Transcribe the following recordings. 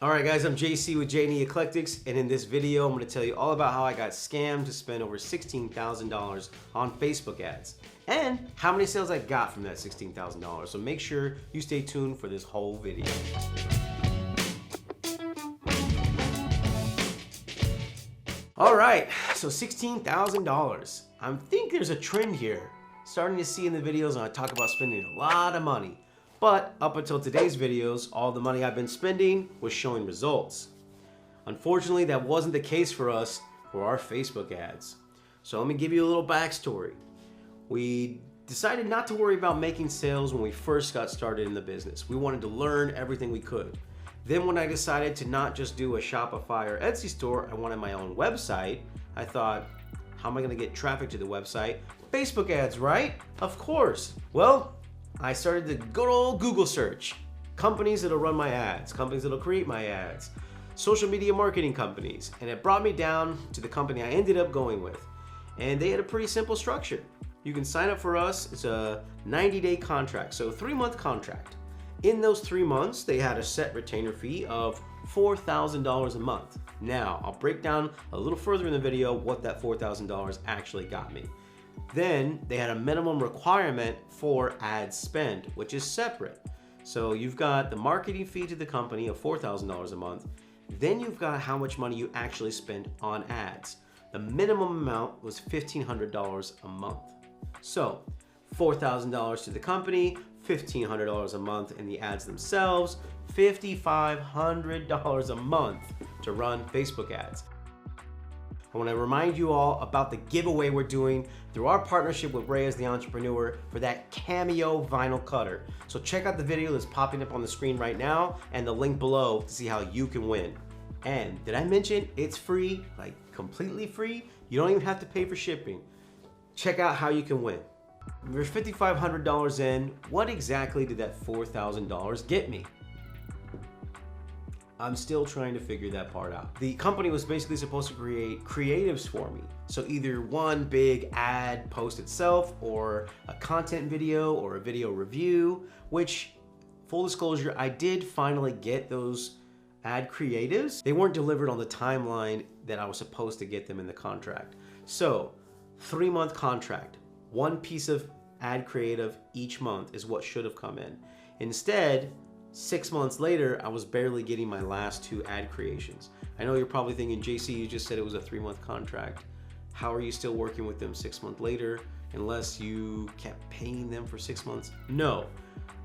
Alright guys, I'm JC with J&E Eclectics, and in this video I'm going to tell you all about how I got scammed to spend over $16,000 on Facebook ads and how many sales I got from that $16,000. So make sure you stay tuned for this whole video. Alright, so $16,000. I think there's a trend here. Starting to see in the videos when I talk about spending a lot of money. But up until today's videos, all the money I've been spending was showing results. Unfortunately, that wasn't the case for us for our Facebook ads. So let me give you a little backstory. We decided not to worry about making sales when we first got started in the business. We wanted to learn everything we could. Then when I decided to not just do a Shopify or Etsy store, I wanted my own website. I thought, how am I gonna get traffic to the website? Facebook ads, right? Of course. Well, I started the good old Google search. Companies that'll run my ads, companies that'll create my ads, social media marketing companies, and it brought me down to the company I ended up going with. And they had a pretty simple structure. You can sign up for us, it's a 90-day contract, so a 3-month contract. In those 3 months, they had a set retainer fee of $4,000 a month. Now, I'll break down a little further in the video what that $4,000 actually got me. Then they had a minimum requirement for ad spend, which is separate. So you've got the marketing fee to the company of $4,000 a month. Then you've got how much money you actually spend on ads. The minimum amount was $1,500 a month. So $4,000 to the company, $1,500 a month in the ads themselves, $5,500 a month to run Facebook ads. I want to remind you all about the giveaway we're doing through our partnership with Reyes the Entrepreneur for that Cameo vinyl cutter. So check out the video that's popping up on the screen right now and the link below to see how you can win. And did I mention it's free, like completely free? You don't even have to pay for shipping. Check out how you can win. We're $5,500 in. What exactly did that $4,000 get me? I'm still trying to figure that part out. The company was basically supposed to create creatives for me. So either one big ad post itself, or a content video, or a video review, which, full disclosure, I did finally get those ad creatives. They weren't delivered on the timeline that I was supposed to get them in the contract. So, 3-month contract, one piece of ad creative each month is what should have come in. Instead, 6 months later, I was barely getting my last 2 ad creations. I know you're probably thinking, JC, you just said it was a 3-month contract. How are you still working with them 6 months later unless you kept paying them for 6 months? No,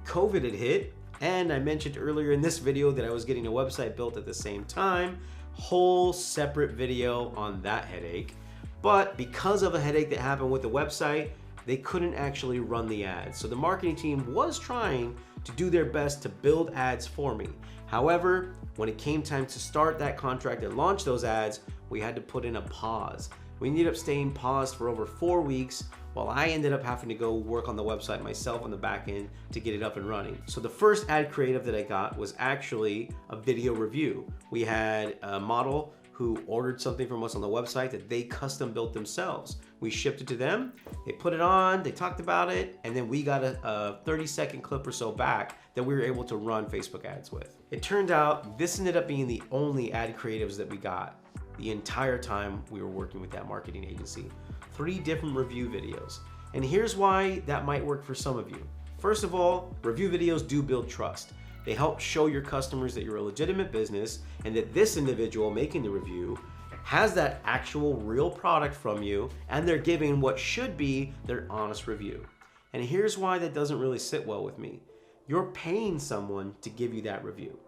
COVID had hit, and I mentioned earlier in this video that I was getting a website built at the same time. Whole separate video on that headache. But because of a headache that happened with the website, they couldn't actually run the ads. So the marketing team was trying to do their best to build ads for me. However, when it came time to start that contract and launch those ads, we had to put in a pause. We ended up staying paused for over 4 weeks while I ended up having to go work on the website myself on the back end to get it up and running. So the first ad creative that I got was actually a video review. We had a model who ordered something from us on the website that they custom built themselves. We shipped it to them, they put it on, they talked about it, and then we got a 30-second clip or so back that we were able to run Facebook ads with. It turned out this ended up being the only ad creatives that we got the entire time we were working with that marketing agency. 3 different review videos. And here's why that might work for some of you. First of all, review videos do build trust. They help show your customers that you're a legitimate business and that this individual making the review has that actual real product from you, and they're giving what should be their honest review. And here's why that doesn't really sit well with me. You're paying someone to give you that review.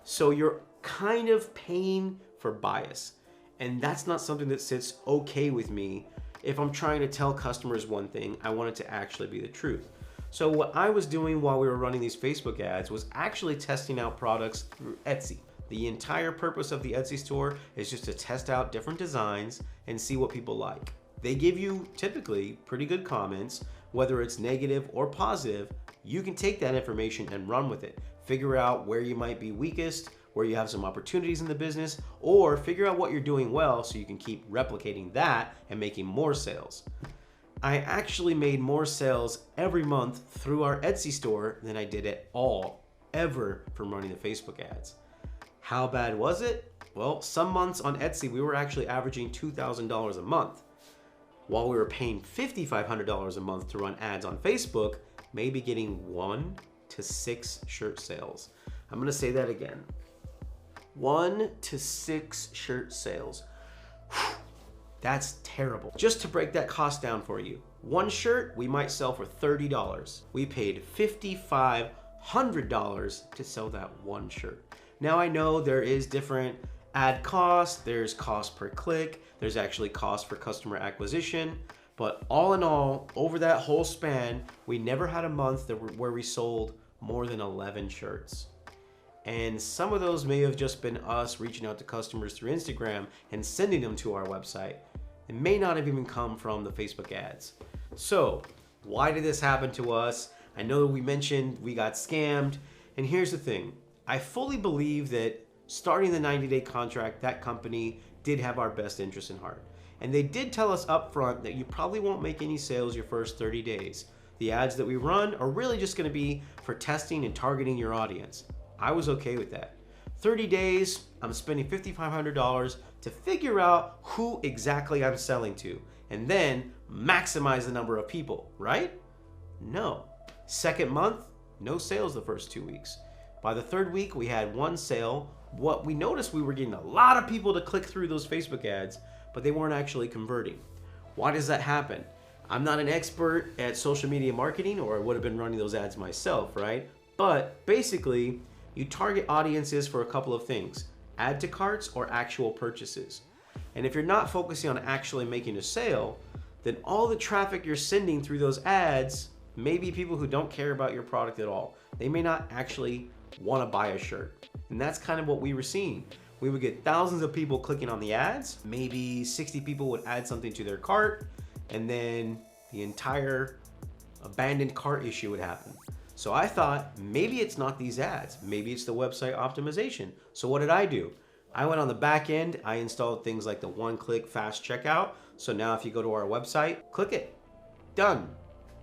So you're kind of paying for bias. And that's not something that sits okay with me. If I'm trying to tell customers one thing, I want it to actually be the truth. So what I was doing while we were running these Facebook ads was actually testing out products through Etsy. The entire purpose of the Etsy store is just to test out different designs and see what people like. They give you typically pretty good comments, whether it's negative or positive. You can take that information and run with it. Figure out where you might be weakest, where you have some opportunities in the business, or figure out what you're doing well so you can keep replicating that and making more sales. I actually made more sales every month through our Etsy store than I did at all ever from running the Facebook ads. How bad was it? Well, some months on Etsy, we were actually averaging $2,000 a month. While we were paying $5,500 a month to run ads on Facebook, maybe getting 1 to 6 shirt sales. I'm gonna say that again. 1 to 6 shirt sales. That's terrible. Just to break that cost down for you, one shirt we might sell for $30. We paid $5,500 to sell that one shirt. Now I know there is different ad costs, there's cost per click, there's actually cost for customer acquisition, but all in all, over that whole span, we never had a month where we sold more than 11 shirts. And some of those may have just been us reaching out to customers through Instagram and sending them to our website. It may not have even come from the Facebook ads. So why did this happen to us? I know we mentioned we got scammed. And here's the thing. I fully believe that starting the 90-day contract, that company did have our best interest in heart. And they did tell us up front that you probably won't make any sales your first 30 days. The ads that we run are really just gonna be for testing and targeting your audience. I was okay with that. 30 days, I'm spending $5,500 to figure out who exactly I'm selling to, and then maximize the number of people, right? No. Second month, no sales the first 2 weeks. By the third week, we had one sale. What we noticed, we were getting a lot of people to click through those Facebook ads, but they weren't actually converting. Why does that happen? I'm not an expert at social media marketing, or I would have been running those ads myself, right? But basically, you target audiences for a couple of things: add to carts or actual purchases. And if you're not focusing on actually making a sale, then all the traffic you're sending through those ads may be people who don't care about your product at all. They may not actually want to buy a shirt. And that's kind of what we were seeing. We would get thousands of people clicking on the ads. Maybe 60 people would add something to their cart, and then the entire abandoned cart issue would happen. So I thought, maybe it's not these ads. Maybe it's the website optimization. So what did I do? I went on the back end. I installed things like the one-click fast checkout. So now if you go to our website, click it. Done.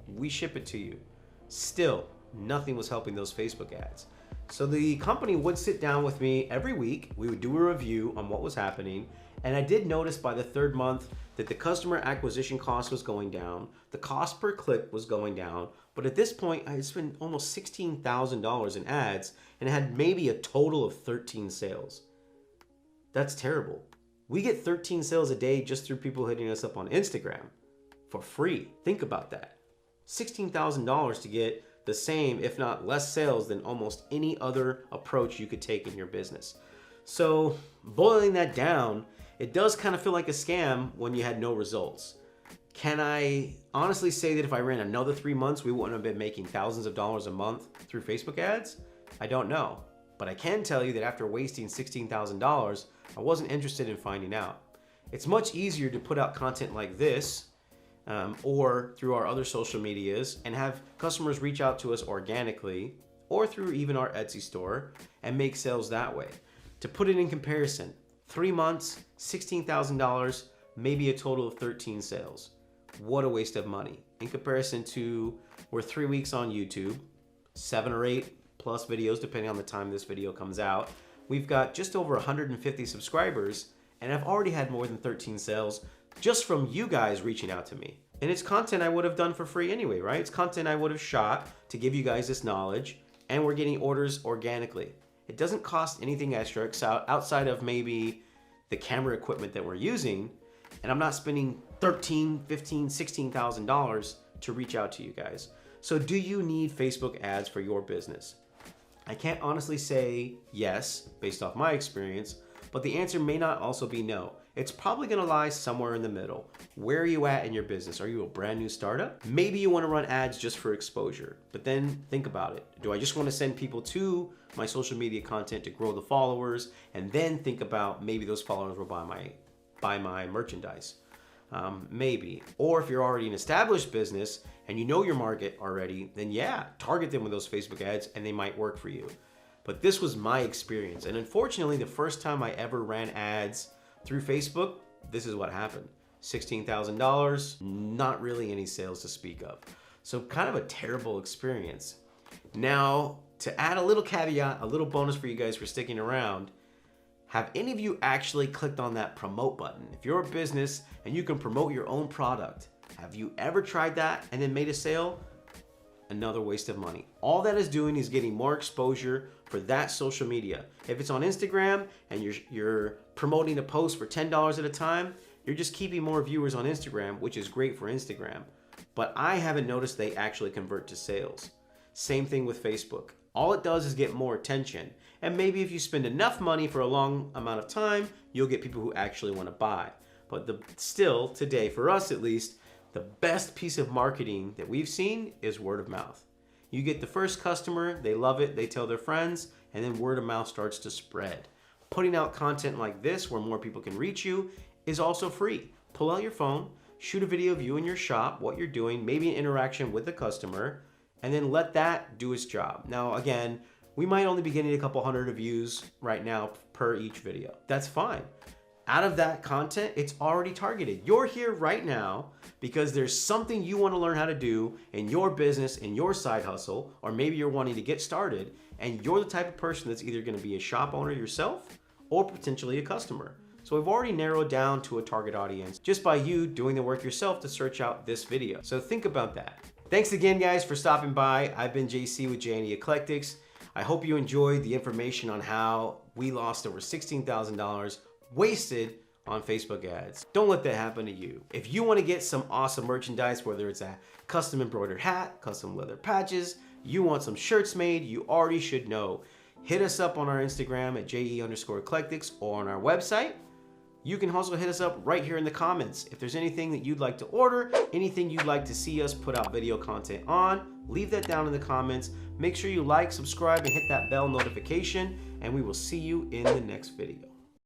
We ship it to you. Still, nothing was helping those Facebook ads. So the company would sit down with me every week. We would do a review on what was happening. And I did notice by the third month that the customer acquisition cost was going down. The cost per click was going down. But at this point, I had spent almost $16,000 in ads and had maybe a total of 13 sales. That's terrible. We get 13 sales a day just through people hitting us up on Instagram for free. Think about that. $16,000 to get the same, if not less sales than almost any other approach you could take in your business. So boiling that down, it does kind of feel like a scam when you had no results. Can I honestly say that if I ran another 3 months, we wouldn't have been making thousands of dollars a month through Facebook ads? I don't know. But I can tell you that after wasting $16,000, I wasn't interested in finding out. It's much easier to put out content like this or through our other social medias and have customers reach out to us organically or through even our Etsy store and make sales that way. To put it in comparison, 3 months, $16,000, maybe a total of 13 sales. What a waste of money. In comparison to, we're 3 weeks on YouTube, 7 or 8 plus videos, depending on the time this video comes out. We've got just over 150 subscribers, and I've already had more than 13 sales just from you guys reaching out to me. And it's content I would have done for free anyway, right? It's content I would have shot to give you guys this knowledge, and we're getting orders organically. It doesn't cost anything extra outside of maybe the camera equipment that we're using, and I'm not spending $13,000, $15,000, $16,000 to reach out to you guys. So do you need Facebook ads for your business? I can't honestly say yes, based off my experience, but the answer may not also be no. It's probably gonna lie somewhere in the middle. Where are you at in your business? Are you a brand new startup? Maybe you wanna run ads just for exposure, but then think about it. Do I just wanna send people to my social media content to grow the followers, and then think about maybe those followers will buy my merchandise? Maybe. Or if you're already an established business and you know your market already, then yeah, target them with those Facebook ads and they might work for you. But this was my experience. And unfortunately, the first time I ever ran ads through Facebook, this is what happened. $16,000, not really any sales to speak of. So kind of a terrible experience. Now, to add a little caveat, a little bonus for you guys for sticking around, Have any of you actually clicked on that promote button? If you're a business and you can promote your own product, have you ever tried that and then made a sale? Another waste of money. All that is doing is getting more exposure for that social media. If it's on Instagram and you're promoting a post for $10 at a time, you're just keeping more viewers on Instagram, which is great for Instagram. But I haven't noticed they actually convert to sales. Same thing with Facebook. All it does is get more attention. And maybe if you spend enough money for a long amount of time, you'll get people who actually want to buy. But still, today, for us at least, the best piece of marketing that we've seen is word of mouth. You get the first customer, they love it, they tell their friends, and then word of mouth starts to spread. Putting out content like this where more people can reach you is also free. Pull out your phone, shoot a video of you in your shop, what you're doing, maybe an interaction with the customer, and then let that do its job. Now, again, we might only be getting a couple hundred views right now per each video. That's fine. Out of that content, it's already targeted. You're here right now because there's something you want to learn how to do in your business, in your side hustle, or maybe you're wanting to get started, and you're the type of person that's either going to be a shop owner yourself or potentially a customer. So we've already narrowed down to a target audience just by you doing the work yourself to search out this video. So think about that. Thanks again, guys, for stopping by. I've been JC with J&E Eclectics. I hope you enjoyed the information on how we lost over $16,000 wasted on Facebook ads. Don't let that happen to you. If you want to get some awesome merchandise, whether it's a custom embroidered hat, custom leather patches, you want some shirts made, you already should know. Hit us up on our Instagram at JE_Eclectics or on our website. You can also hit us up right here in the comments. If there's anything that you'd like to order, anything you'd like to see us put out video content on, leave that down in the comments. Make sure you like, subscribe, and hit that bell notification, and we will see you in the next video.